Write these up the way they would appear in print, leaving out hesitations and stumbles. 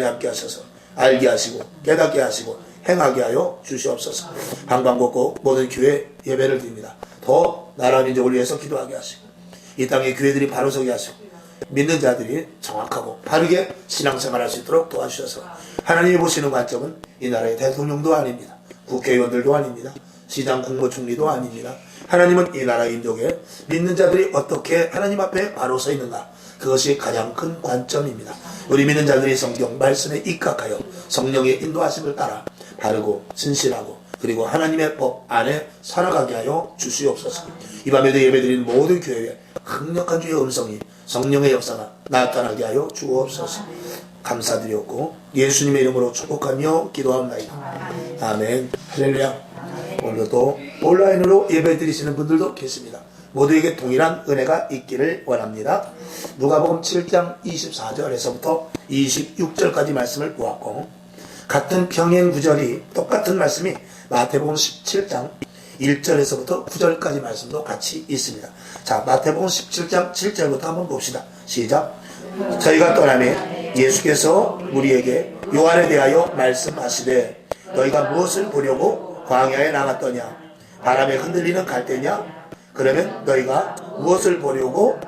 함께 하셔서 알게 하시고 깨닫게 하시고 행하게 하여 주시옵소서. 방방곡곡 모든 교회 예배를 드립니다. 더 나라 민족을 위해서 기도하게 하시고 이 땅의 교회들이 바로 서게 하시고 믿는 자들이 정확하고 바르게 신앙생활할 수 있도록 도와주셔서 하나님이 보시는 관점은 이 나라의 대통령도 아닙니다. 국회의원들도 아닙니다. 시장 국무총리도 아닙니다. 하나님은 이 나라 인족의 믿는 자들이 어떻게 하나님 앞에 바로 서 있는가, 그것이 가장 큰 관점입니다. 우리 믿는 자들이 성경 말씀에 입각하여 성령의 인도하심을 따라 바르고 진실하고 그리고 하나님의 법 안에 살아가게 하여 주시옵소서. 이 밤에도 예배드리는 모든 교회에 강력한 주의 음성이 성령의 역사가 나타나게 하여 주옵소서. 감사드렸고 예수님의 이름으로 축복하며 기도합니다. 아멘. 할렐루야. 오늘도 온라인으로 예배드리시는 분들도 계십니다. 모두에게 동일한 은혜가 있기를 원합니다. 누가복음 7장 24절에서부터 26절까지 말씀을 보았고, 같은 평행 구절이 똑같은 말씀이 마태복음 17장 1절에서부터 9절까지 말씀도 같이 있습니다. 자, 마태복음 17장 7절부터 한번 봅시다. 시작. 저희가 떠나매 예수께서 우리에게 요한에 대하여 말씀하시되 너희가 무엇을 보려고 광야에 나갔더냐? 바람에 흔들리는 갈대냐? 그러면 너희가 무엇을 보려고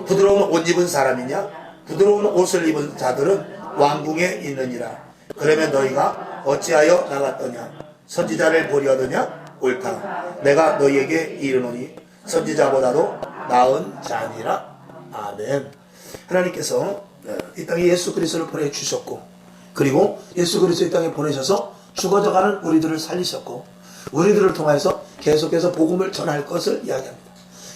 부드러운 옷 입은 사람이냐? 부드러운 옷을 입은 자들은 왕궁에 있느니라. 그러면 너희가 어찌하여 나갔더냐? 선지자를 보려더냐? 옳다. 내가 너희에게 이르노니 선지자보다도 나은 자니라. 아멘. 하나님께서 이 땅에 예수 그리스도를 보내주셨고, 그리고 예수 그리스도 이 땅에 보내셔서 죽어져가는 우리들을 살리셨고, 우리들을 통해서 계속해서 복음을 전할 것을 이야기합니다.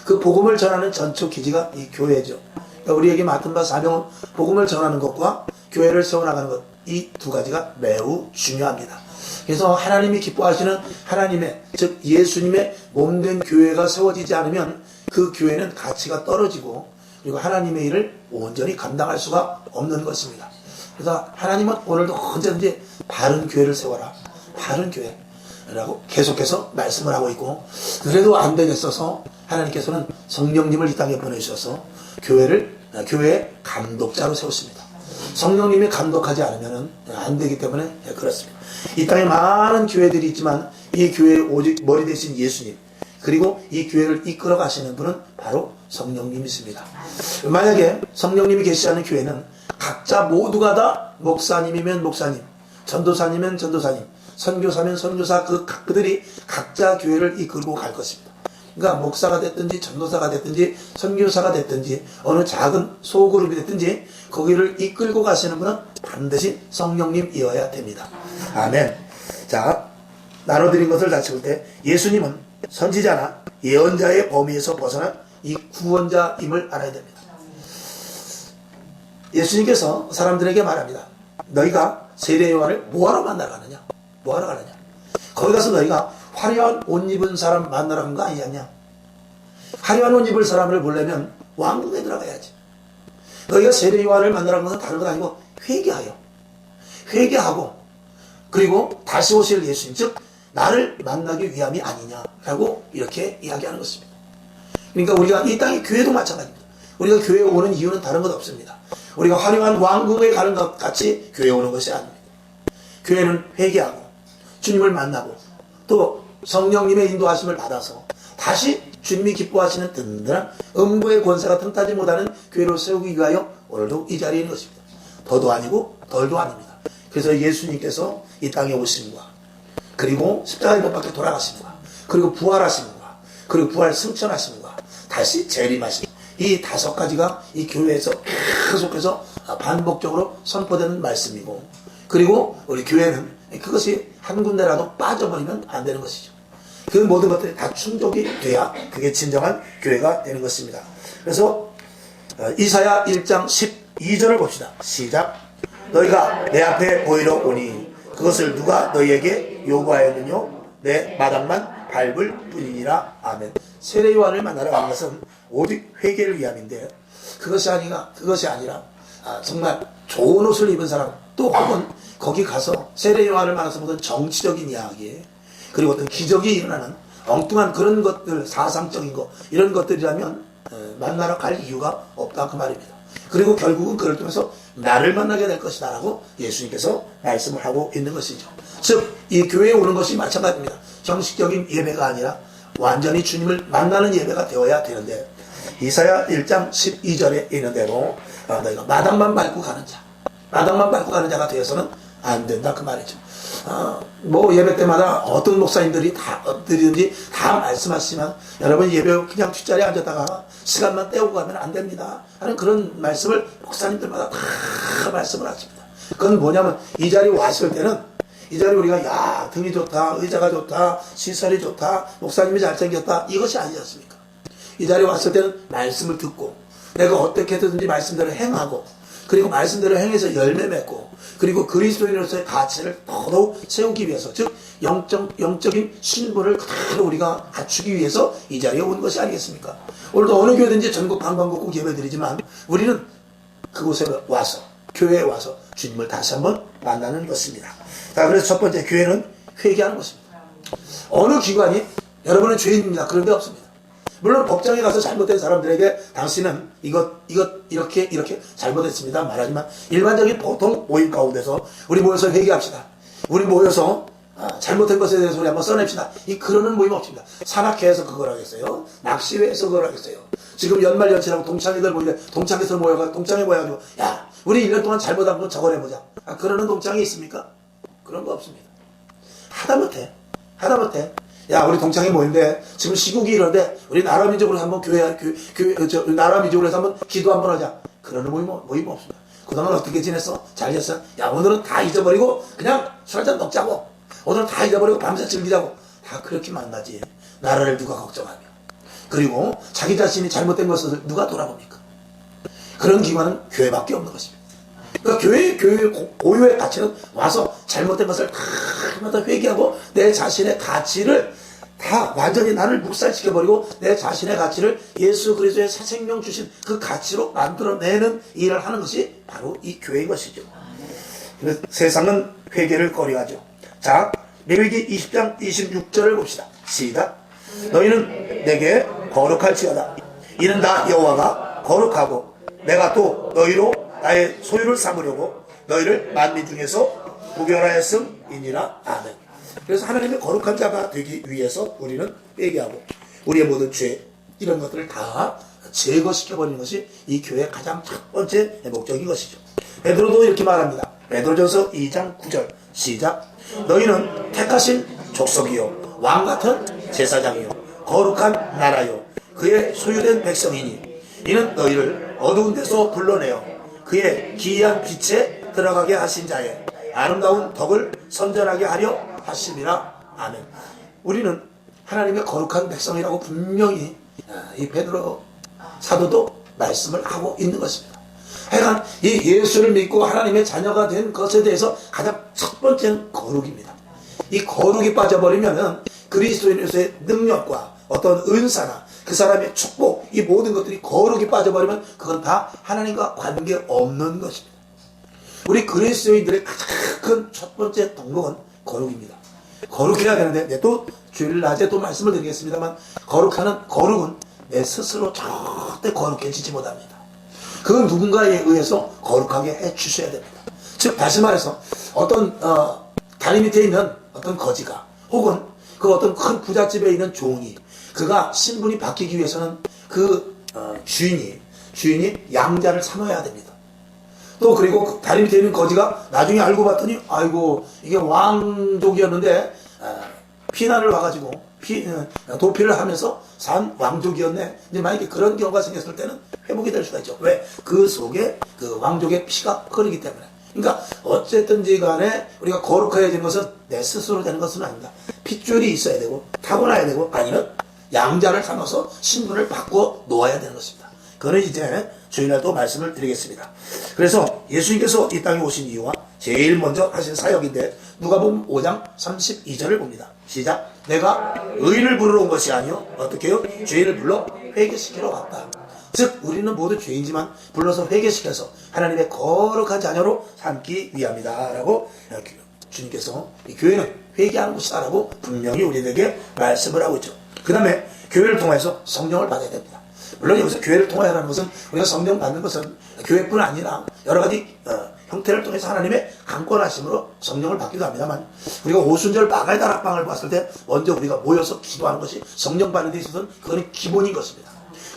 그 복음을 전하는 전초 기지가 이 교회죠. 그러니까 우리에게 맡은 바 사명은 복음을 전하는 것과 교회를 세워나가는 것, 이 두 가지가 매우 중요합니다. 그래서 하나님이 기뻐하시는 하나님의, 즉 예수님의 몸된 교회가 세워지지 않으면 그 교회는 가치가 떨어지고, 그리고 하나님의 일을 온전히 감당할 수가 없는 것입니다. 그래서 하나님은 오늘도 언제든지 바른 교회를 세워라, 바른 교회라고 계속해서 말씀을 하고 있고, 그래도 안 되겠어서 하나님께서는 성령님을 이 땅에 보내주셔서 교회의 감독자로 세웠습니다. 성령님이 감독하지 않으면 안 되기 때문에 그렇습니다. 이 땅에 많은 교회들이 있지만 이 교회의 오직 머리 대신 예수님, 그리고 이 교회를 이끌어 가시는 분은 바로 성령님이십니다. 만약에 성령님이 계시지 않은 교회는 각자 모두가 다 목사님이면 목사님, 전도사님이면 전도사님, 선교사면 선교사, 그들이 각자 교회를 이끌고 갈 것입니다. 그러니까 목사가 됐든지 전도사가 됐든지 선교사가 됐든지 어느 작은 소그룹이 됐든지 거기를 이끌고 가시는 분은 반드시 성령님이어야 됩니다. 아멘. 자, 나눠드린 것을 다시 볼 때 예수님은 선지자나 예언자의 범위에서 벗어난 이 구원자임을 알아야 됩니다. 예수님께서 사람들에게 말합니다. 너희가 세례 요한을 뭐하러 만나러 가느냐? 뭐하러 가느냐? 거기 가서 너희가 화려한 옷 입은 사람 만나러 간 거 아니냐? 화려한 옷 입을 사람을 보려면 왕궁에 들어가야지. 너희가 세례 요한을 만나러 간 것은 다른 건 아니고 회개하고 그리고 다시 오실 예수님, 즉 나를 만나기 위함이 아니냐라고 이렇게 이야기하는 것입니다. 그러니까 우리가 이 땅의 교회도 마찬가지입니다. 우리가 교회에 오는 이유는 다른 것 없습니다. 우리가 화려한 왕궁에 가는 것 같이 교회에 오는 것이 아닙니다. 교회는 회개하고 주님을 만나고 또 성령님의 인도하심을 받아서 다시 주님이 기뻐하시는 든든한 음부의 권세가 틈타지 못하는 교회를 세우기 위하여 오늘도 이 자리에 있는 것입니다. 더도 아니고 덜도 아닙니다. 그래서 예수님께서 이 땅에 오심과, 그리고 십자가에 못 박혀 돌아가심과, 그리고 부활하심과, 그리고 부활 승천하심과, 다시 재림하심, 이 다섯 가지가 이 교회에서 계속해서 반복적으로 선포되는 말씀이고, 그리고 우리 교회는 그것이 한 군데라도 빠져버리면 안 되는 것이죠. 그 모든 것들이 다 충족이 돼야 그게 진정한 교회가 되는 것입니다. 그래서 이사야 1장 12절을 봅시다. 시작. 너희가 내 앞에 보이러 오니 그것을 누가 너희에게 요구하였느뇨? 내 마당만 밟을 뿐이니라. 아멘. 세례 요한을 만나러 가는 것은 오직 회개를 위함인데 그것이 아니라 정말 좋은 옷을 입은 사람, 또 혹은 거기 가서 세례 요한을 만나서 무슨 정치적인 이야기, 그리고 어떤 기적이 일어나는 엉뚱한 그런 것들, 사상적인 것, 이런 것들이라면 만나러 갈 이유가 없다 그 말입니다. 그리고 결국은 그걸 통해서 나를 만나게 될 것이다 라고 예수님께서 말씀을 하고 있는 것이죠. 즉 이 교회에 오는 것이 마찬가지입니다. 형식적인 예배가 아니라 완전히 주님을 만나는 예배가 되어야 되는데, 이사야 1장 12절에 있는 대로 너희가 마당만 밟고 가는 자, 마당만 밟고 가는 자가 되어서는 안 된다 그 말이죠. 뭐 예배 때마다 어떤 목사님들이 드리든지 다 말씀하시지만, 여러분 예배 그냥 뒷자리에 앉았다가 시간만 때우고 가면 안 됩니다 하는 그런 말씀을 목사님들마다 다 말씀을 하십니다. 그건 뭐냐면, 이 자리에 왔을 때는, 이 자리에 우리가 야 등이 좋다, 의자가 좋다, 시설이 좋다, 목사님이 잘생겼다, 이것이 아니지 않습니까? 이 자리에 왔을 때는 말씀을 듣고, 내가 어떻게 해든지 말씀대로 행하고, 그리고 말씀대로 행해서 열매 맺고, 그리고 그리스도인으로서의 가치를 더더욱 세우기 위해서, 즉 영적인 신분을 그대로 우리가 갖추기 위해서 이 자리에 온 것이 아니겠습니까? 오늘도 어느 교회든지 전국 방방곡곡 예배드리지만, 우리는 그곳에 와서, 교회에 와서 주님을 다시 한번 만나는 것입니다. 자, 그래서 첫 번째, 교회는 회개하는 것입니다. 어느 기관이 여러분은 죄인입니다 그런 데 없습니다. 물론 법정에 가서 잘못된 사람들에게 당신은 이렇게 잘못했습니다 말하지만, 일반적인 보통 모임 가운데서 우리 모여서 회개합시다, 우리 모여서 잘못된 것에 대해서 우리 한번 써냅시다, 그러는 모임 없습니다. 산악회에서 그걸 하겠어요? 낚시회에서 그걸 하겠어요? 지금 연말연시라고 동창회들 모이는데 동창회에서 모여가지고 야 우리 1년 동안 잘못한 건 적어내보자, 그러는 동창이 있습니까? 그런 거 없습니다. 하다못해 야 우리 동창회 모인데 지금 시국이 이런데 우리 나라민족으로 한번 나라민족으로 해서 한번 기도 한번 하자, 그러는 모임 없습니다. 그동안 어떻게 지냈어? 잘 지냈어? 야 오늘은 다 잊어버리고 그냥 술 한잔 먹자고, 오늘은 다 잊어버리고 밤새 즐기자고, 다 그렇게 만나지. 나라를 누가 걱정하며, 그리고 자기 자신이 잘못된 것을 누가 돌아봅니까? 그런 기관은 교회밖에 없는 것입니다. 그러니까 교회 고유의 가치는 와서 잘못된 것을 다 회개하고, 내 자신의 가치를 다 완전히 나를 묵살시켜버리고, 내 자신의 가치를 예수 그리스도의 새 생명 주신 그 가치로 만들어내는 일을 하는 것이 바로 이 교회인 것이죠. 그래서 세상은 회개를 꺼려하죠. 자, 레위기 20장 26절을 봅시다. 시작. 너희는 내게 거룩할지어다. 이는 다 여호와가 거룩하고, 내가 또 너희로 나의 소유를 삼으려고 너희를 만민 중에서 구별하였음이니라. 아멘. 그래서 하나님의 거룩한 자가 되기 위해서 우리는 회개하고, 우리의 모든 죄 이런 것들을 다 제거시켜버리는 것이 이 교회의 가장 첫 번째 목적인 것이죠. 베드로도 이렇게 말합니다. 베드로전서 2장 9절 시작. 너희는 택하신 족속이요 왕같은 제사장이요 거룩한 나라요 그의 소유된 백성이니, 이는 너희를 어두운 데서 불러내어 그의 기이한 빛에 들어가게 하신 자의 아름다운 덕을 선전하게 하려 하심이라. 아멘. 우리는 하나님의 거룩한 백성이라고 분명히 이 베드로 사도도 말씀을 하고 있는 것입니다. 하여간 이 예수를 믿고 하나님의 자녀가 된 것에 대해서 가장 첫 번째는 거룩입니다. 이 거룩이 빠져버리면 그리스도인으로서의 능력과 어떤 은사나 그 사람의 축복, 이 모든 것들이 거룩이 빠져버리면 그건 다 하나님과 관계없는 것입니다. 우리 그리스도인들의 가장 큰 첫 번째 덕목은 거룩입니다. 거룩해야 되는데, 또 주일 낮에 또 말씀을 드리겠습니다만, 거룩은 내 스스로 절대 거룩해지지 못합니다. 그 누군가에 의해서 거룩하게 해 주셔야 됩니다. 즉 다시 말해서 어떤 다리 밑에 있는 어떤 거지가, 혹은 그 어떤 큰 부잣집에 있는 종이, 그가 신분이 바뀌기 위해서는 그 주인이 양자를 삼아야 됩니다. 또 그리고 그 다리 밑에 있는 거지가 나중에 알고 봤더니, 아이고 이게 왕족이었는데 피난을 와가지고 도피를 하면서 산 왕족이었네. 이제 만약에 그런 경우가 생겼을 때는 회복이 될 수가 있죠. 왜? 그 속에 그 왕족의 피가 흐르기 때문에. 그러니까 어쨌든지 간에 우리가 거룩해진 것은 내 스스로 되는 것은 아닙니다. 핏줄이 있어야 되고 타고나야 되고, 아니면 양자를 삼아서 신분을 바꿔 놓아야 되는 것입니다. 그거는 이제 주일날 또 말씀을 드리겠습니다. 그래서 예수님께서 이 땅에 오신 이유와 제일 먼저 하신 사역인데, 누가복음 5장 32절을 봅니다. 시작. 내가 의인을 부르러 온 것이 아니요 어떻게 해요? 죄인을 불러 회개시키러 왔다. 즉 우리는 모두 죄인지만 불러서 회개시켜서 하나님의 거룩한 자녀로 삼기 위함이다 라고 주님께서 이 교회는 회개하는 곳이다 라고 분명히 우리에게 말씀을 하고 있죠. 그 다음에 교회를 통해서 성령을 받아야 됩니다. 물론 여기서 교회를 통하여라는 것은 우리가 성령 받는 것은 교회뿐 아니라 여러 가지 형태를 통해서 하나님의 강권하심으로 성령을 받기도 합니다만, 우리가 오순절 마가의 다락방을 봤을 때 먼저 우리가 모여서 기도하는 것이 성령 받는 데 있어서는 그거는 기본인 것입니다.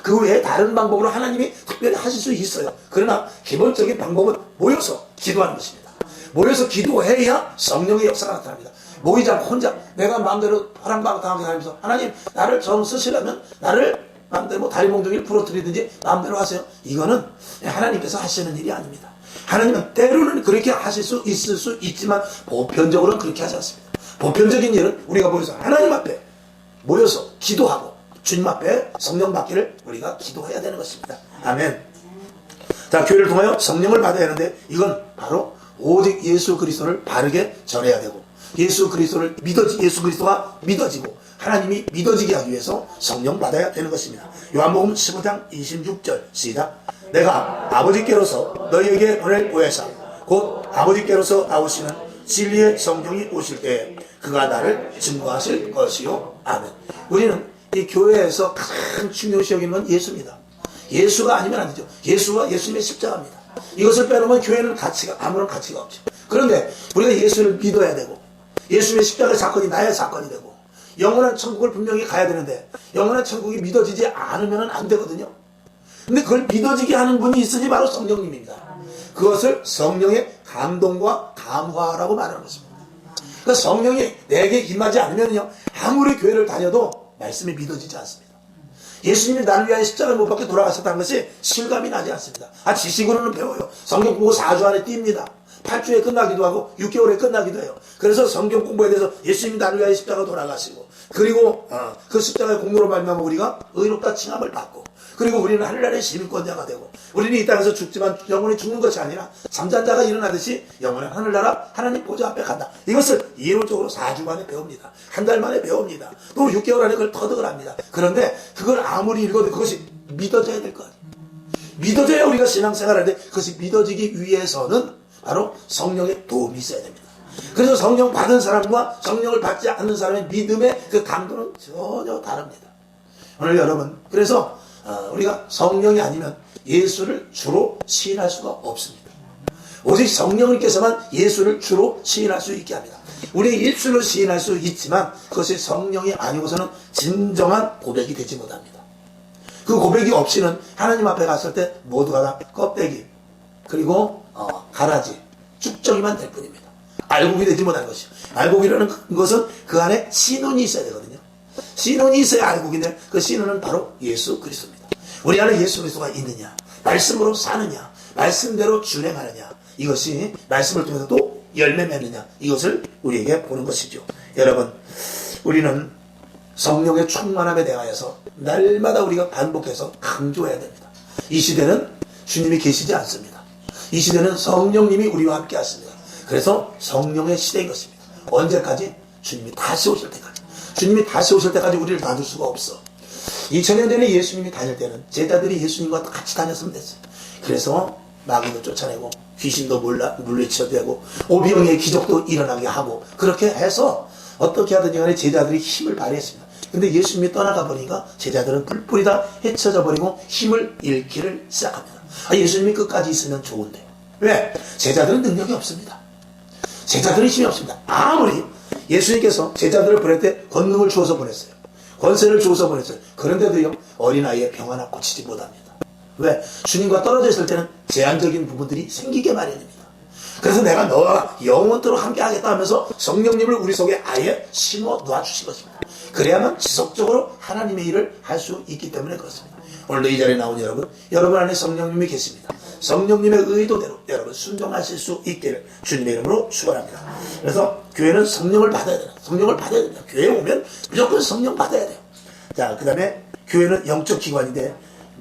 그 외에 다른 방법으로 하나님이 특별히 하실 수 있어요. 그러나 기본적인 방법은 모여서 기도하는 것입니다. 모여서 기도해야 성령의 역사가 나타납니다. 모이지 않고 혼자 내가 마음대로 허랑방탕하게 다니면서 하나님 나를 정 쓰시려면 나를 마음대로 뭐 다리 몽둥이를 부러뜨리든지 마음대로 하세요. 이거는 하나님께서 하시는 일이 아닙니다. 하나님은 때로는 그렇게 하실 수 있을 수 있지만 보편적으로는 그렇게 하지 않습니다. 보편적인 일은 우리가 모여서 하나님 앞에 모여서 기도하고 주님 앞에 성령 받기를 우리가 기도해야 되는 것입니다. 아멘. 자, 교회를 통하여 성령을 받아야 하는데 이건 바로 오직 예수 그리스도를 바르게 전해야 되고 예수 그리스도가 믿어지고 하나님이 믿어지게 하기 위해서 성령 받아야 되는 것입니다. 요한복음 15장 26절 시작. 내가 아버지께로서 너희에게 보낼 보혜사 곧 아버지께로서 나오시는 진리의 성령이 오실 때에 그가 나를 증거하실 것이요. 아멘. 우리는 이 교회에서 가장 중요시 여기는 건 예수입니다. 예수가 아니면 안 되죠. 예수와 예수님의 십자가입니다. 이것을 빼놓으면 교회는 아무런 가치가 없죠. 그런데 우리가 예수를 믿어야 되고 예수님의 십자가 사건이 나의 사건이 되고 영원한 천국을 분명히 가야 되는데 영원한 천국이 믿어지지 않으면 안 되거든요. 근데 그걸 믿어지게 하는 분이 있으니 바로 성령님입니다. 그것을 성령의 감동과 감화라고 말하는 것입니다. 그러니까 성령이 내게 임하지 않으면요 아무리 교회를 다녀도 말씀이 믿어지지 않습니다. 예수님이 나를 위하여 십자가를 못 박혀 돌아가셨다는 것이 실감이 나지 않습니다. 지식으로는 배워요. 성경 공부 4주 안에 띱니다. 8주에 끝나기도 하고 6개월에 끝나기도 해요. 그래서 성경 공부에 대해서 예수님이 나를 위하여 십자가 돌아가시고 그리고 그 십자가의 공로로 말미암아 우리가 의롭다 칭함을 받고 그리고 우리는 하늘나라의 시민권자가 되고 우리는 이 땅에서 죽지만 영원히 죽는 것이 아니라 잠잔자가 일어나듯이 영원한 하늘나라 하나님 보좌 앞에 간다. 이것을 이론적으로 4주 만에 배웁니다. 한 달 만에 배웁니다. 또 6개월 안에 그걸 터득을 합니다. 그런데 그걸 아무리 읽어도 그것이 믿어져야 될 거 아니에요. 믿어져야 우리가 신앙생활을 하는데 그것이 믿어지기 위해서는 바로 성령의 도움이 있어야 됩니다. 그래서 성령 받은 사람과 성령을 받지 않는 사람의 믿음의 그 강도는 전혀 다릅니다. 오늘 여러분 그래서 우리가 성령이 아니면 예수를 주로 시인할 수가 없습니다. 오직 성령님께서만 예수를 주로 시인할 수 있게 합니다. 우리 입술로 시인할 수 있지만 그것이 성령이 아니고서는 진정한 고백이 되지 못합니다. 그 고백이 없이는 하나님 앞에 갔을 때 모두가 다 껍데기 그리고 가라지 쭉정이만 될 뿐입니다. 알곡이 되지 못하는 것이요. 알곡이라는 것은 그 안에 신혼이 있어야 되거든요. 신혼이 있어야 알곡인데 그 신혼은 바로 예수 그리스도입니다. 우리 안에 예수 그리스도가 있느냐, 말씀으로 사느냐, 말씀대로 준행하느냐, 이것이 말씀을 통해서 또 열매 맺느냐, 이것을 우리에게 보는 것이죠. 여러분, 우리는 성령의 충만함에 대하여서 날마다 우리가 반복해서 강조해야 됩니다. 이 시대는 주님이 계시지 않습니다. 이 시대는 성령님이 우리와 함께 하십니다. 그래서 성령의 시대인 것입니다. 언제까지? 주님이 다시 오실 때까지. 주님이 다시 오실 때까지 우리를 놔둘 수가 없어. 2000년 전에 예수님이 다닐 때는 제자들이 예수님과 같이 다녔으면 됐어요. 그래서 마귀도 쫓아내고 귀신도 물리쳐도 되고 오병이의 기적도 일어나게 하고 그렇게 해서 어떻게 하든지 간에 제자들이 힘을 발휘했습니다. 근데 예수님이 떠나가 보니까 제자들은 뿔뿔이 다 헤쳐져 버리고 힘을 잃기를 시작합니다. 예수님이 끝까지 있으면 좋은데 왜? 제자들은 능력이 없습니다. 제자들은 힘이 없습니다. 아무리 예수님께서 제자들을 보낼 때 권능을 주어서 보냈어요. 권세를 주어서 보냈어요. 그런데도요 어린아이의 병 하나 고치지 못합니다. 왜? 주님과 떨어져 있을 때는 제한적인 부분들이 생기게 마련입니다. 그래서 내가 너와 영원토록 함께 하겠다 하면서 성령님을 우리 속에 아예 심어 놓아주신 것입니다. 그래야만 지속적으로 하나님의 일을 할 수 있기 때문에 그렇습니다. 오늘도 이 자리에 나온 여러분 안에 성령님이 계십니다. 성령님의 의도대로 여러분 순종하실 수 있기를 주님의 이름으로 축원합니다. 그래서 교회는 성령을 받아야 돼요. 성령을 받아야 됩니다. 교회에 오면 무조건 성령 받아야 돼요. 자, 그 다음에 교회는 영적 기관인데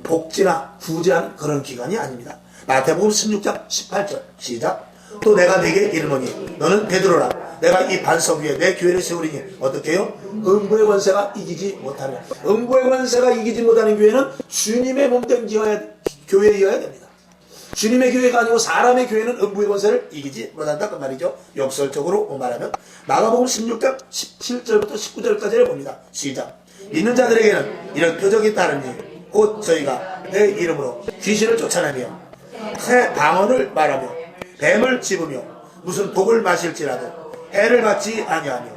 복지나 구제하는 그런 기관이 아닙니다. 마태복음 16장 18절 시작. 또 내가 네게 이르노니 너는 베드로라. 내가 이 반석 위에 내 교회를 세우리니 어떻게 해요? 음부의 권세가 이기지 못하는. 음부의 권세가 이기지 못하는 교회는 주님의 몸된 교회이어야 됩니다. 주님의 교회가 아니고 사람의 교회는 음부의 권세를 이기지 못한다 그 말이죠. 역설적으로 말하면 마가복음 16장 17절부터 19절까지를 봅니다. 시작. 믿는 자들에게는 이런 표적이 따르니 곧 저희가 내 이름으로 귀신을 쫓아내며 새 방언을 말하며 뱀을 집으며 무슨 독을 마실지라도 해를 받지 아니하며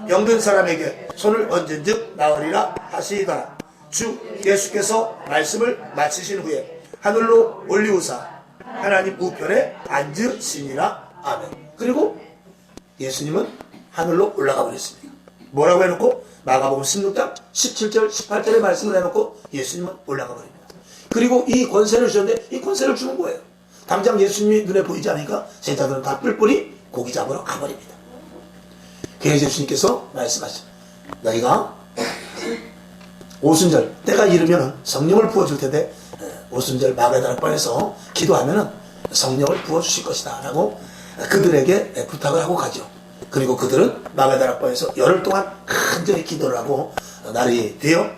병든 사람에게 손을 얹은즉 나으리라 하시더라. 주 예수께서 말씀을 마치신 후에 하늘로 올리우사 하나님 우편에 앉으시니라. 아멘. 그리고 예수님은 하늘로 올라가 버렸습니다. 뭐라고 해놓고 마가복음 16장 17절 18절의 말씀을 해놓고 예수님은 올라가 버립니다. 그리고 이 권세를 주셨는데 이 권세를 주는 거예요. 당장 예수님이 눈에 보이지 않으니까 제자들은 다 뿔뿔이 고기 잡으러 가버립니다. 그래서 예수님께서 말씀하시죠. 너희가 오순절 때가 이르면 성령을 부어줄 텐데 오순절 마가다락방에서 기도하면 성령을 부어주실 것이다 라고 그들에게 부탁을 하고 가죠. 그리고 그들은 마가다락방에서 열흘 동안 간절히 기도를 하고 날이 되어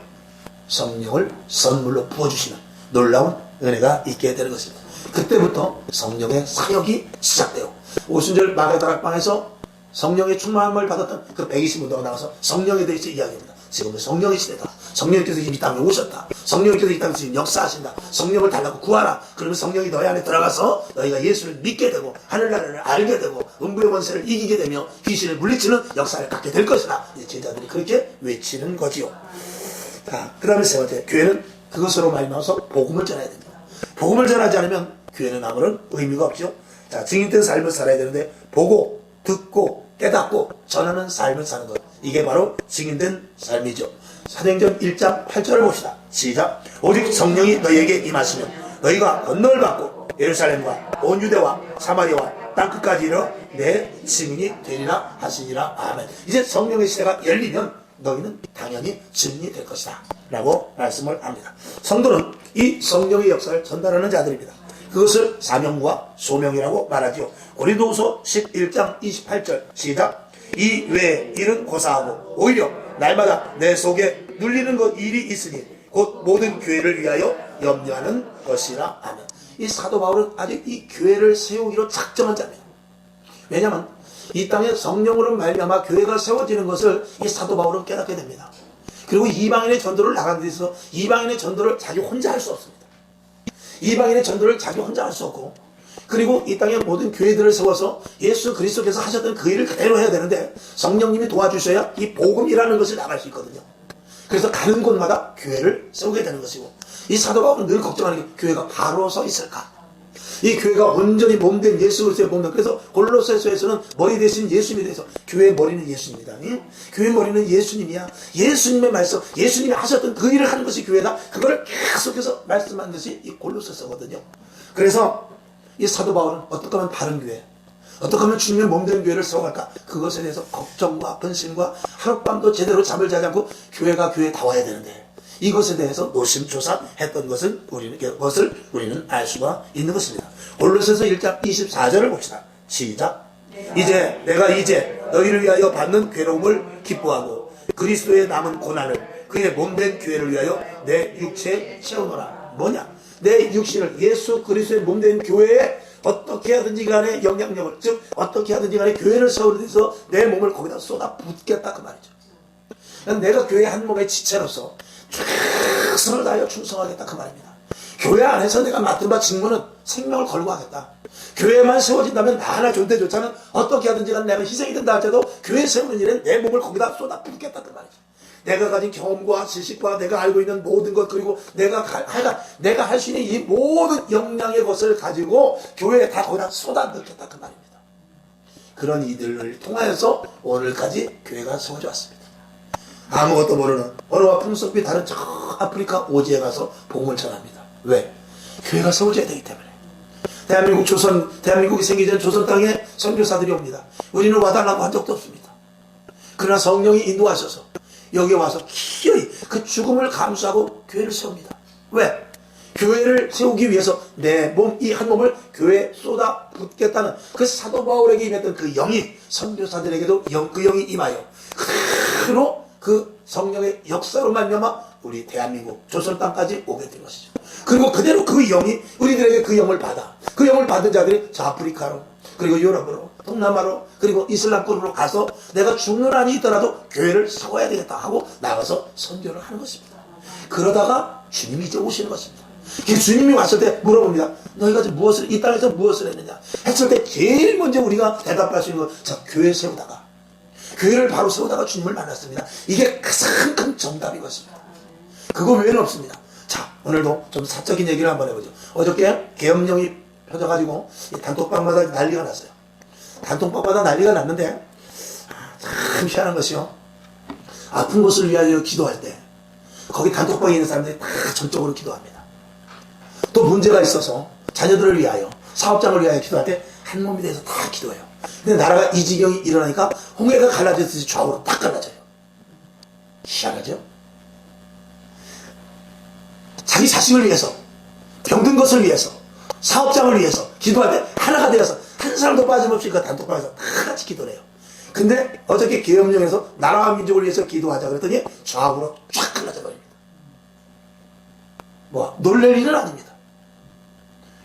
성령을 선물로 부어주시는 놀라운 은혜가 있게 되는 것입니다. 그때부터 성령의 사역이 시작돼요. 오순절 마가다락방에서 성령의 충만함을 받았던 그 120분도가 나와서 성령에 대해서 이야기합니다. 지금은 성령의 시대다. 성령께서 이 땅에 오셨다. 성령께서 이 땅에서 지금 역사하신다. 성령을 달라고 구하라. 그러면 성령이 너희 안에 들어가서 너희가 예수를 믿게 되고 하늘나라를 알게 되고 음부의 권세를 이기게 되며 귀신을 물리치는 역사를 갖게 될 것이다. 제자들이 그렇게 외치는 거지요. 그 다음에 세 번째, 교회는 그것으로 말미암아서 복음을 전해야 됩니다. 복음을 전하지 않으면 교회는 아무런 의미가 없죠. 자, 증인된 삶을 살아야 되는데 보고 듣고 깨닫고 전하는 삶을 사는 것, 이게 바로 증인된 삶이죠. 사도행전 1장 8절을 봅시다. 시작. 오직 성령이 너희에게 임하시면 너희가 권능을 받고 예루살렘과 온 유대와 사마리아와 땅끝까지 이르러 내 증인이 되리라 하시니라. 아멘. 이제 성령의 시대가 열리면 너희는 당연히 증인이 될 것이다 라고 말씀을 합니다. 성도는 이 성령의 역사를 전달하는 자들입니다. 그것을 사명과 소명이라고 말하지요. 고린도후서 11장 28절 시작. 이 외의 일은 고사하고 오히려 날마다 내 속에 눌리는 것 일이 있으니 곧 모든 교회를 위하여 염려하는 것이라. 아멘. 이 사도 바울은 아직 이 교회를 세우기로 작정한 자입니다. 왜냐하면 이 땅에 성령으로 말미암아 교회가 세워지는 것을 이 사도 바울은 깨닫게 됩니다. 그리고 이방인의 전도를 나가는 데 있어서 이방인의 전도를 자기 혼자 할 수 없습니다. 이방인의 전도를 자기 혼자 할 수 없고, 그리고 이 땅의 모든 교회들을 세워서 예수 그리스도께서 하셨던 그 일을 그대로 해야 되는데 성령님이 도와주셔야 이 복음이라는 것을 나갈 수 있거든요. 그래서 가는 곳마다 교회를 세우게 되는 것이고, 이 사도 바울은 늘 걱정하는 게 교회가 바로 서 있을까? 이 교회가 온전히 몸된 예수 그리스도의 몸된, 그래서 골로새서에서는 머리 대신 예수님에 대해서 교회의 머리는 예수님이다. 교회의 머리는 예수님이야. 예수님의 말씀, 예수님이 하셨던 그 일을 하는 것이 교회다. 그걸 계속해서 말씀한 것이 이 골로새서거든요. 그래서 이 사도 바울은 어떻게 하면 바른 교회, 어떻게 하면 주님의 몸된 교회를 세워갈까? 그것에 대해서 걱정과 근심과 하룻밤도 제대로 잠을 자지 않고 교회가 교회다워야 되는데 이것에 대해서 노심초사했던 것을 우리는 알 수가 있는 것입니다. 골로새서 1장 24절을 봅시다. 시작. 이제 내가 너희를 위하여 받는 괴로움을 기뻐하고 그리스도의 남은 고난을 그의 몸된 교회를 위하여 내 육체에 채우노라. 뭐냐? 내 육신을 예수 그리스도의 몸된 교회에 어떻게 하든지 간에 영향력을, 즉 어떻게 하든지 간에 교회를 세우는 데서 내 몸을 거기다 쏟아 붓겠다 그 말이죠. 내가 교회 한 몸의 지체로서 최선을 다하여 충성하겠다 그 말입니다. 교회 안에서 내가 맡은 바 직무는 생명을 걸고 하겠다. 교회만 세워진다면 나 하나 존재조차는 어떻게 하든지 간에 내가 희생이 된다 할지라도 교회 세우는 일엔 내 몸을 거기다 쏟아 붓겠다 그 말이죠. 내가 가진 경험과 지식과 내가 알고 있는 모든 것, 그리고 내가 할 수 있는 이 모든 역량의 것을 가지고 교회에 다 거기다 쏟아 넣겠다 그 말입니다. 그런 이들을 통하여서 오늘까지 교회가 세워져 왔습니다. 아무것도 모르는 언어와 풍속이 다른 저 아프리카 오지에 가서 복음을 전합니다. 왜? 교회가 세워져야 되기 때문에. 대한민국이 생기기 전 조선 땅에 선교사들이 옵니다. 우리는 와달라고 한 적도 없습니다. 그러나 성령이 인도하셔서 여기 와서 기어이 그 죽음을 감수하고 교회를 세웁니다. 왜? 교회를 세우기 위해서 내 몸, 이 한 몸을 교회에 쏟아 붓겠다는 그 사도 바울에게 임했던 그 영이 선교사들에게도 그 영이 임하여 그대로 그 성령의 역사로 말미암아 우리 대한민국 조선 땅까지 오게 된 것이죠. 그리고 그대로 그 영이 우리들에게 그 영을 받아, 그 영을 받은 자들이 저 아프리카로, 그리고 유럽으로, 동남아로, 그리고 이슬람권으로 가서 내가 죽는 한이 있더라도 교회를 세워야 되겠다 하고 나가서 선교를 하는 것입니다. 그러다가 주님이 이제 오시는 것입니다. 주님이 왔을 때 물어봅니다. 너희가 이 땅에서 무엇을 했느냐 했을 때 제일 먼저 우리가 대답할 수 있는 건 자, 교회 세우다가 교회를 바로 세우다가 주님을 만났습니다. 이게 가장 큰 정답이것입니다. 그거 외에는 없습니다. 자, 오늘도 좀 사적인 얘기를 한번 해보죠. 어저께 계엄령이 펴져가지고 단톡방마다 난리가 났어요. 단톡방마다 난리가 났는데 참 희한한 것이요. 아픈 곳을 위하여 기도할 때 거기 단톡방에 있는 사람들이 다 전적으로 기도합니다. 또 문제가 있어서 자녀들을 위하여 사업장을 위하여 기도할 때 한 몸이 돼서 다 기도해요. 근데 나라가 이 지경이 일어나니까 홍해가 갈라졌듯이 좌우로 딱 갈라져요. 희한하죠? 자기 자식을 위해서 병든 것을 위해서 사업장을 위해서 기도할 때 하나가 되어서 한 사람도 빠짐없이 그 단톡방에서 다 같이 기도를 해요. 근데 어저께 계엄령에서 나라와 민족을 위해서 기도하자 그랬더니 좌우로 쫙 갈라져 버립니다. 뭐 놀랄 일은 아닙니다.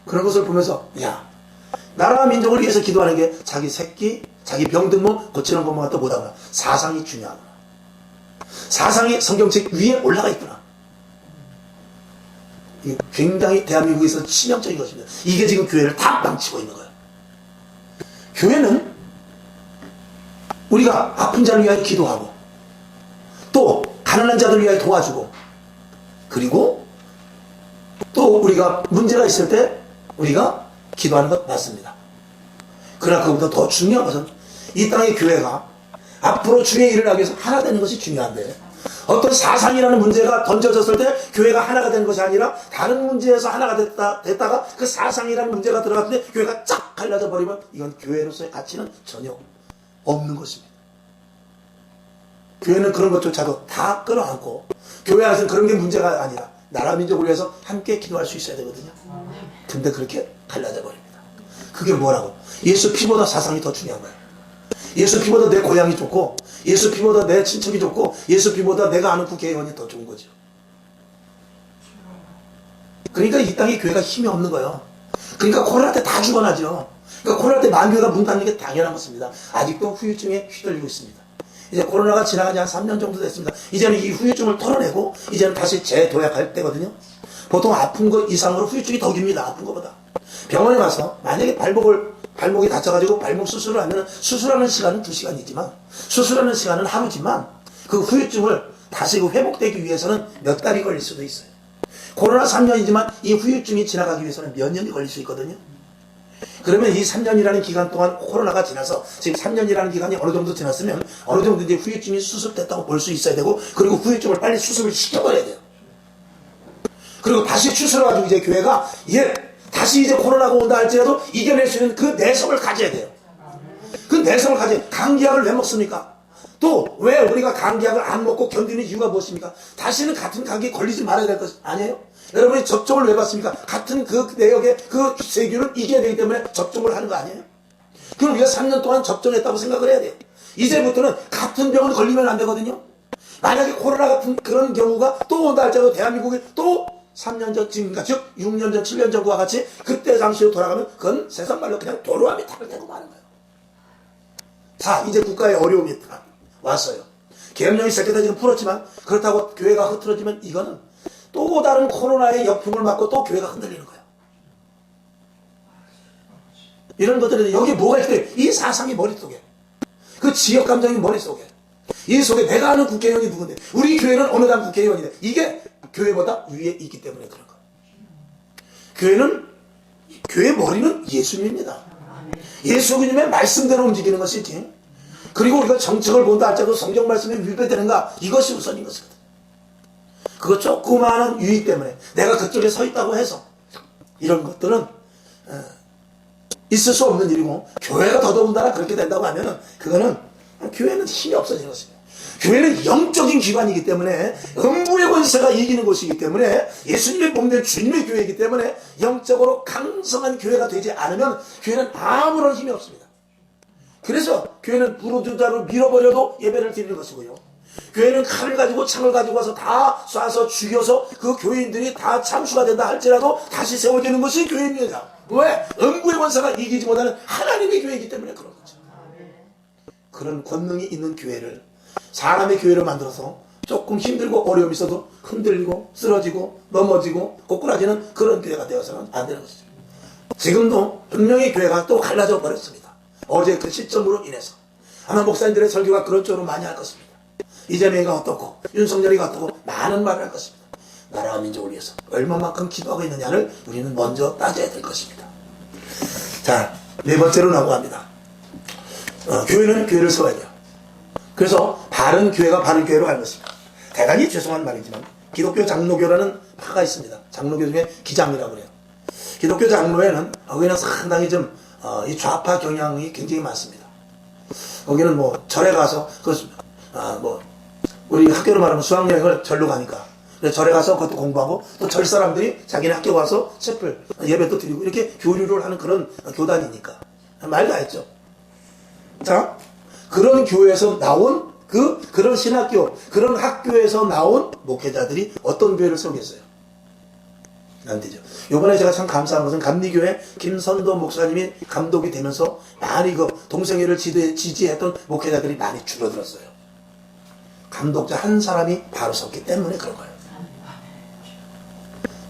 그런 것을 보면서 야, 나라와 민족을 위해서 기도하는 게 자기 새끼, 자기 병든 몸 고치는 것만 또 못하구나. 사상이 중요하구나. 사상이 성경책 위에 올라가 있구나. 이게 굉장히 대한민국에서 치명적인 것입니다. 이게 지금 교회를 다 망치고 있는 거예요. 교회는 우리가 아픈 자를 위하여 기도하고 또 가난한 자들을 위하여 도와주고 그리고 또 우리가 문제가 있을 때 우리가 기도하는 것 맞습니다. 그러나 그보다 더 중요한 것은 이 땅의 교회가 앞으로 주의 일을 하기 위해서 하나 되는 것이 중요한데 어떤 사상이라는 문제가 던져졌을 때 교회가 하나가 되는 것이 아니라 다른 문제에서 하나가 됐다가 그 사상이라는 문제가 들어갔을 때 교회가 쫙 갈라져 버리면 이건 교회로서의 가치는 전혀 없는 것입니다. 교회는 그런 것조차도 다 끌어안고 교회 안에서는 그런 게 문제가 아니라 나라 민족을 위해서 함께 기도할 수 있어야 되거든요. 근데 그렇게 갈라져 버립니다. 그게 뭐라고? 예수 피보다 사상이 더 중요한 거예요. 예수 피보다 내 고향이 좋고 예수 피보다 내 친척이 좋고 예수 피보다 내가 아는 국회의원이 더 좋은 거죠. 그러니까 이 땅에 교회가 힘이 없는 거예요. 그러니까 코로나 때 다 죽어나죠. 그러니까 코로나 때 만교회가 문 닫는 게 당연한 것입니다. 아직도 후유증에 휘둘리고 있습니다. 이제 코로나가 지나간 지 한 3년 정도 됐습니다. 이제는 이 후유증을 털어내고 이제는 다시 재도약할 때거든요. 보통 아픈 것 이상으로 후유증이 더 깁니다. 아픈 것보다. 병원에 가서 만약에 발목이 다쳐가지고 발목 수술을 하면 수술하는 시간은 2시간이지만 수술하는 시간은 하루지만 그 후유증을 다시 회복되기 위해서는 몇 달이 걸릴 수도 있어요. 코로나 3년이지만 이 후유증이 지나가기 위해서는 몇 년이 걸릴 수 있거든요. 그러면 이 3년이라는 기간 동안 코로나가 지나서 지금 3년이라는 기간이 어느 정도 지났으면 어느 정도 이제 후유증이 수습됐다고 볼 수 있어야 되고 그리고 후유증을 빨리 수습을 시켜버려야 돼요. 그리고 다시 추스러가지고 이제 교회가 다시 이제 코로나가 온다 할지라도 이겨낼 수 있는 그 내성을 가져야 돼요. 그 내성을 감기약을 왜 먹습니까? 또 왜 우리가 감기약을 안 먹고 견디는 이유가 무엇입니까? 다시는 같은 감기에 걸리지 말아야 될 것 아니에요? 여러분이 접종을 왜 받습니까? 같은 그 내역의 그 세균을 이겨야 되기 때문에 접종을 하는 거 아니에요? 그럼 우리가 3년 동안 접종했다고 생각을 해야 돼요. 이제부터는 같은 병을 걸리면 안 되거든요. 만약에 코로나 같은 그런 경우가 또 온다 할지라도 대한민국이 또 3년 전, 지금과 즉 6년 전, 7년 전과 같이 그때 당시로 돌아가면 그건 세상 말로 그냥 도로함이 탑을 대고 마는 거예요. 자, 이제 국가의 어려움이 왔어요. 계엄령이 시작되다 지금 풀었지만 그렇다고 교회가 흐트러지면 이거는 또 다른 코로나의 역풍을 맞고 또 교회가 흔들리는 거예요. 이런 것들이 여기 뭐가 있대? 이 사상이 머릿속에 그 지역 감정이 머릿속에 이 속에 내가 아는 국회의원이 누군데 우리 교회는 어느 당 국회의원이래. 이게 교회보다 위에 있기 때문에 그런 거예요. 교회 머리는 예수님입니다. 예수님의 말씀대로 움직이는 것이지. 그리고 우리가 정책을 본다 할지라도 성경 말씀에 위배되는가 이것이 우선인 것이거든. 그거 조그마한 유익 때문에 내가 그쪽에 서 있다고 해서 이런 것들은 있을 수 없는 일이고 교회가 더더군다나 그렇게 된다고 하면은 그거는 교회는 힘이 없어지는 것입니다. 교회는 영적인 기관이기 때문에 음부의 권세가 이기는 곳이기 때문에 예수님의 몸된 주님의 교회이기 때문에 영적으로 강성한 교회가 되지 않으면 교회는 아무런 힘이 없습니다. 그래서 교회는 부르주자로 밀어버려도 예배를 드리는 것이고요. 교회는 칼을 가지고 창을 가지고 와서 다 쏴서 죽여서 그 교인들이 다 참수가 된다 할지라도 다시 세워지는 것이 교회입니다. 왜? 음부의 권세가 이기지 못하는 하나님의 교회이기 때문에 그런 거죠. 그런 권능이 있는 교회를 사람의 교회를 만들어서 조금 힘들고 어려움이 있어도 흔들리고 쓰러지고 넘어지고 꼬꾸라지는 그런 교회가 되어서는 안 되는 것이죠. 지금도 분명히 교회가 또 갈라져 버렸습니다. 어제 그 시점으로 인해서 아마 목사님들의 설교가 그런 쪽으로 많이 할 것입니다. 이재명이가 어떻고 윤석열이가 어떻고 많은 말을 할 것입니다. 나라와 민족을 위해서 얼마만큼 기도하고 있느냐를 우리는 먼저 따져야 될 것입니다. 자, 네 번째로 넘어갑니다. 교회는 교회를 세워야 돼요. 그래서 바른 교회가 바른 교회로 갈 것입니다. 대단히 죄송한 말이지만 기독교 장로교라는 파가 있습니다. 장로교 중에 기장이라고 그래요. 기독교 장로회는 거기는 상당히 좀 이 좌파 경향이 굉장히 많습니다. 거기는 뭐 절에 가서 우리 학교로 말하면 수학여행을 절로 가니까 절에 가서 그것도 공부하고 또 절 사람들이 자기네 학교 와서 촛불 예배도 드리고 이렇게 교류를 하는 그런 교단이니까 말 다 했죠. 자, 그런 교회에서 나온 그런 신학교, 그런 학교에서 나온 목회자들이 어떤 교회를 세우겠어요? 안 되죠. 요번에 제가 참 감사한 것은 감리교회 김선도 목사님이 감독이 되면서 많이 그 동성애를 지지했던 목회자들이 많이 줄어들었어요. 감독자 한 사람이 바로 섰기 때문에 그런 거예요.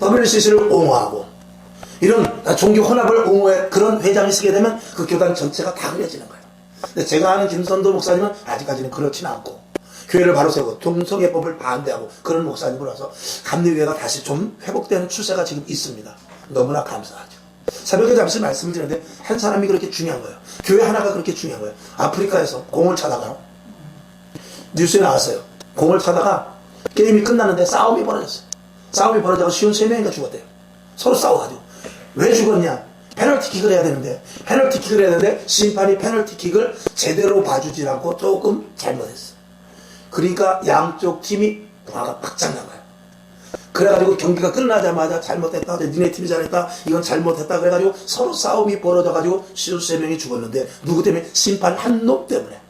WCC를 옹호하고 이런 종교 혼합을 옹호해 그런 회장이 쓰게 되면 그 교단 전체가 다 흐려지는 거예요. 근데 제가 아는 김선도 목사님은 아직까지는 그렇지는 않고 교회를 바로 세우고 동성애법을 반대하고 그런 목사님으로서 감리교회가 다시 좀 회복되는 추세가 지금 있습니다. 너무나 감사하죠. 새벽에 잠시 말씀을 드렸는데 한 사람이 그렇게 중요한 거예요. 교회 하나가 그렇게 중요한 거예요. 아프리카에서 공을 차다가 뉴스에 나왔어요. 공을 차다가 게임이 끝났는데 싸움이 벌어졌어요. 싸움이 벌어져서 53명인가 죽었대요. 서로 싸워가지고. 왜 죽었냐? 페널티킥을 해야 되는데 심판이 페널티킥을 제대로 봐주질 않고 조금 잘못했어. 그러니까 양쪽 팀이 화가 팍장 나가요. 그래가지고 경기가 끝나자마자 잘못했다, 니네 팀이 잘했다, 이건 잘못했다 그래가지고 서로 싸움이 벌어져가지고 53명이 죽었는데 누구 때문에? 심판 한 놈 때문에.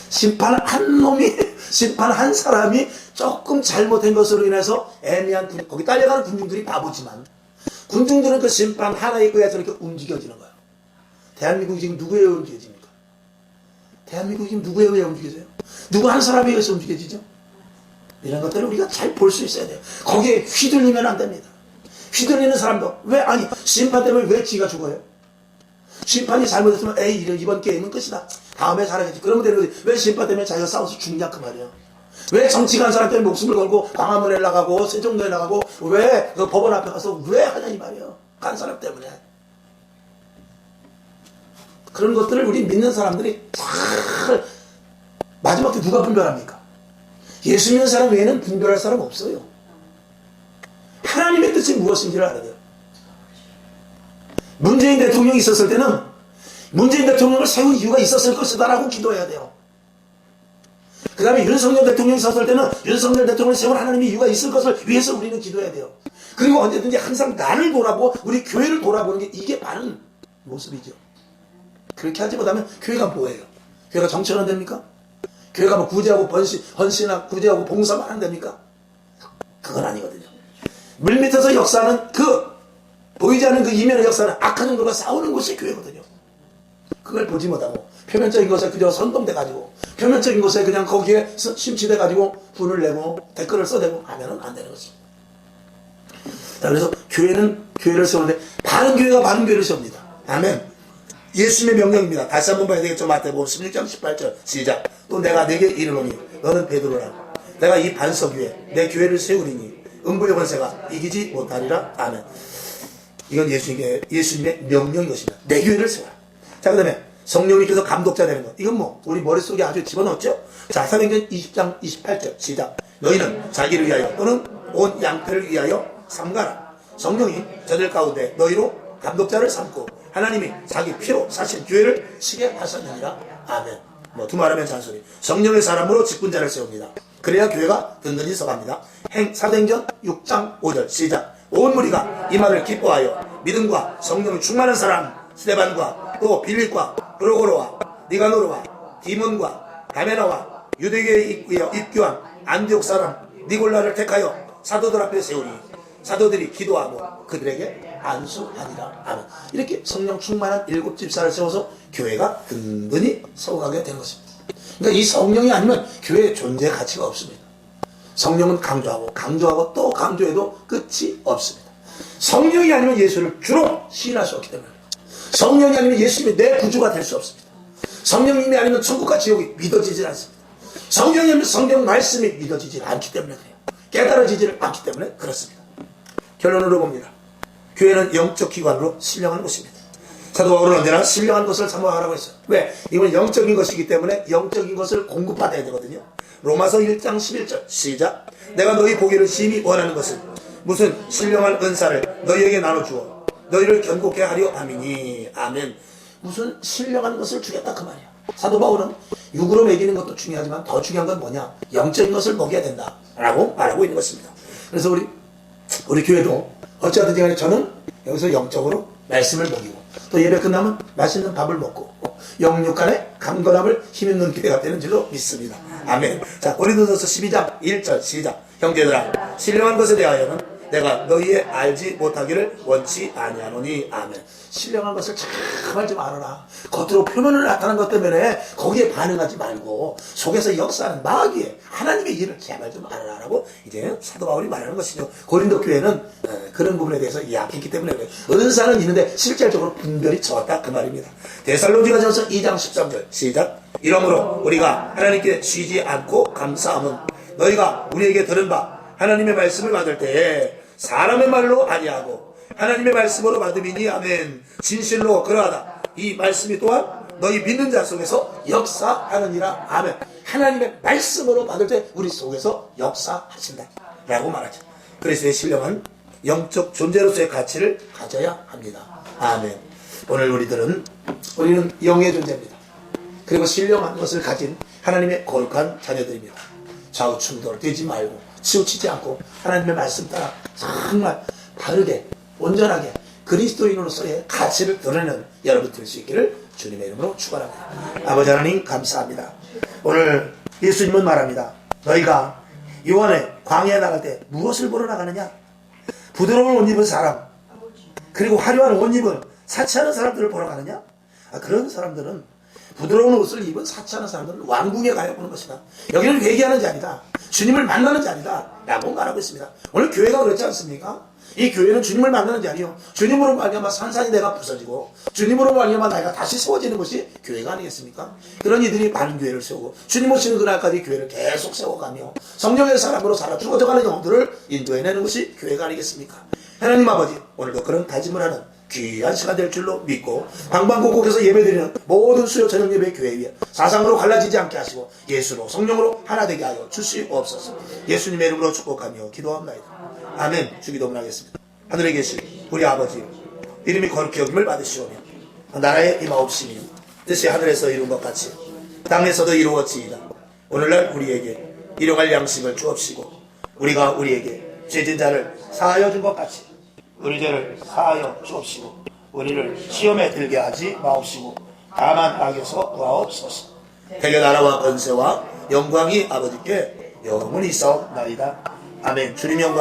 심판 한 사람이 조금 잘못한 것으로 인해서 애매한 거기 딸려가는 군중들이 바보지만 군중들은 그 심판 하나에 의해서 이렇게 움직여지는 거예요. 대한민국이 지금 누구에 의해 움직여집니까? 대한민국이 지금 누구에 의해 움직여져요? 누구 한 사람에 의해서 움직여지죠? 이런 것들을 우리가 잘 볼 수 있어야 돼요. 거기에 휘둘리면 안 됩니다. 휘둘리는 사람도 심판 때문에 왜 지가 죽어요? 심판이 잘못했으면 이번 게임은 끝이다. 다음에 잘하겠지. 그러면 되는 거지. 왜 심판 때문에 자기가 싸워서 죽냐 그 말이에요. 왜 정치가 한 사람 때문에 목숨을 걸고 광화문에 나가고 세종도에 나가고 왜 그 법원 앞에 가서 왜 하냐 이 말이에요. 간 사람 때문에. 그런 것들을 우리 믿는 사람들이 잘 마지막에 누가 분별합니까? 예수 믿는 사람 외에는 분별할 사람 없어요. 하나님의 뜻이 무엇인지를 알아야 돼요. 문재인 대통령이 있었을 때는 문재인 대통령을 세운 이유가 있었을 것이다 라고 기도해야 돼요. 그 다음에 윤석열 대통령이 있었을 때는 윤석열 대통령을 세운 하나님의 이유가 있을 것을 위해서 우리는 기도해야 돼요. 그리고 언제든지 항상 나를 돌아보고 우리 교회를 돌아보는 게 이게 바른 모습이죠. 그렇게 하지 못하면 교회가 뭐예요? 교회가 정치는 됩니까? 교회가 뭐 구제하고 헌신하고 구제하고 봉사만 안 됩니까? 그건 아니거든요. 물밑에서 역사는 보이지 않는 그 이면의 역사는 악한 영들과 싸우는 것이 교회거든요. 그걸 보지 못하고 표면적인 것에 그저 선동돼가지고 표면적인 것에 그냥 거기에 심취돼가지고 분을 내고 댓글을 써대고 하면은 안 되는 것입니다. 자, 그래서 교회는 교회를 세우는데 바른 교회가 바른 교회를 세웁니다. 아멘. 예수님의 명령입니다. 다시 한번 봐야 되겠죠. 마태복음 16장 18절 시작. 또 내가 내게 이르노니 너는 베드로라. 내가 이 반석 위에 내 교회를 세우리니 음부의 권세가 이기지 못하리라. 아멘. 이건 예수님의 명령인 것입니다. 내 교회를 세워라. 자, 그 다음에 성령님께서 감독자 되는 것. 이건 우리 머릿속에 아주 집어넣었죠? 자, 사도행전 20장 28절 시작. 너희는 자기를 위하여 또는 온 양떼를 위하여 삼가라. 성령이 저들 가운데 너희로 감독자를 삼고 하나님이 자기 피로 사실 교회를 치게 하셨느니라. 아멘. 두말하면 잔소리. 성령의 사람으로 직분자를 세웁니다. 그래야 교회가 든든히 서갑니다. 사도행전 6장 5절 시작. 온 무리가 이 말을 기뻐하여 믿음과 성령이 충만한 사람 스데반과 또 빌립과 브로고로와 니가노르와 디몬과 다메나와 유대교에 입교한 안디옥 사람 니골라를 택하여 사도들 앞에 세우니 사도들이 기도하고 그들에게 안수하니라. 아멘. 이렇게 성령 충만한 7 집사를 세워서 교회가 든든히 서가게 된 것입니다. 그러니까 이 성령이 아니면 교회의 존재 가치가 없습니다. 성령은 강조하고 또 강조해도 끝이 없습니다. 성령이 아니면 예수를 주로 시인할 수 없기 때문에, 성령이 아니면 예수님이 내 구주가 될 수 없습니다. 성령님이 아니면 천국과 지옥이 믿어지질 않습니다. 성령이 아니면 성경 말씀이 믿어지질 않기 때문에 그래요. 깨달아지지를 않기 때문에 그렇습니다. 결론으로 봅니다. 교회는 영적 기관으로 신령한 곳입니다. 사도 바울은 언제나 신령한 것을 사모하라고 했어요. 왜? 이건 영적인 것이기 때문에 영적인 것을 공급받아야 되거든요. 로마서 1장 11절 시작. 내가 너희 보기를 심히 원하는 것은 무슨 신령한 은사를 너희에게 나눠주어 너희를 견고케 하려 함이니. 아멘. 무슨 신령한 것을 주겠다 그 말이야. 사도 바울은 육으로 먹이는 것도 중요하지만 더 중요한 건 뭐냐? 영적인 것을 먹여야 된다 라고 말하고 있는 것입니다. 그래서 우리 교회도 어찌하든지 간에 저는 여기서 영적으로 말씀을 먹이고 또 예배 끝나면 맛있는 밥을 먹고 영육간의 강건함을 힘입는 교회가 되는 줄로 믿습니다. 아멘. 자, 고린도전서 12장 1절 시작. 형제들아, 신령한 것에 대하여는 내가 너희의 알지 못하기를 원치 아니하노니. 아멘. 신령한 것을 제발 좀 알아라. 겉으로 표면을 나타난 것 때문에 거기에 반응하지 말고 속에서 역사하는 마귀의 하나님의 일을 제발 좀 알아라라고 이제 사도 바울이 말하는 것이죠. 고린도 교회는 그런 부분에 대해서 약했기 때문에 그래요. 은사는 있는데 실질적으로 분별이 적었다 그 말입니다. 데살로니가전서 2장 13절 시작. 이러므로 우리가 하나님께 쉬지 않고 감사함은 너희가 우리에게 들은 바 하나님의 말씀을 받을 때에 사람의 말로 아니하고 하나님의 말씀으로 받음이니. 아멘. 진실로 그러하다. 이 말씀이 또한 너희 믿는 자 속에서 역사하느니라. 아멘. 하나님의 말씀으로 받을 때 우리 속에서 역사하신다 라고 말하죠. 그리스도의 신령한 영적 존재로서의 가치를 가져야 합니다. 아멘. 오늘 우리는 영의 존재입니다. 그리고 신령한 것을 가진 하나님의 거룩한 자녀들입니다. 좌우 충돌되지 말고 치우치지 않고 하나님의 말씀 따라 정말 바르게 온전하게 그리스도인으로서의 가치를 드러내는 여러분 될 수 있기를 주님의 이름으로 축원합니다. 아버지 하나님 감사합니다. 오늘 예수님은 말합니다. 너희가 요한의 광야에 나갈 때 무엇을 보러 나가느냐? 부드러운 옷 입은 사람 그리고 화려한 옷 입은 사치하는 사람들을 보러 가느냐? 그런 사람들은 부드러운 옷을 입은 사치하는 사람들은 왕궁에 가야 보는 것이다. 여기는 회개하는 자리다. 주님을 만나는 자리다 라고 말하고 있습니다. 오늘 교회가 그렇지 않습니까? 이 교회는 주님을 만나는 자리요. 주님으로 말미암아 산산이 내가 부서지고 주님으로 말미암아 내가 다시 세워지는 것이 교회가 아니겠습니까? 그런 이들이 많은 교회를 세우고 주님 오시는 그날까지 교회를 계속 세워가며 성령의 사람으로 살아 죽어져가는 영혼들을 인도해내는 것이 교회가 아니겠습니까? 하나님 아버지, 오늘도 그런 다짐을 하는 귀한 시간 될 줄로 믿고 방방곡곡에서 예배드리는 모든 수요 저녁 예배 교회 위에 사상으로 갈라지지 않게 하시고 예수로 성령으로 하나 되게 하여 주시옵소서. 예수님의 이름으로 축복하며 기도합니다. 아멘. 주기도문 하겠습니다. 하늘에 계신 우리 아버지, 이름이 거룩히 여김을 받으시오며 나라의 임하옵시며 뜻이 하늘에서 이룬 것 같이 땅에서도 이루어지이다. 오늘날 우리에게 일용할 양식을 주옵시고 우리가 우리에게 죄진 자를 사하여 준 것 같이 우리 죄를 사하여 주옵시고 우리를 시험에 들게 하지 마옵시고 다만 악에서 구하옵소서. 대개 나라와 권세와 영광이 아버지께 영원히 있사옵나이다. 아멘. 주님 영광.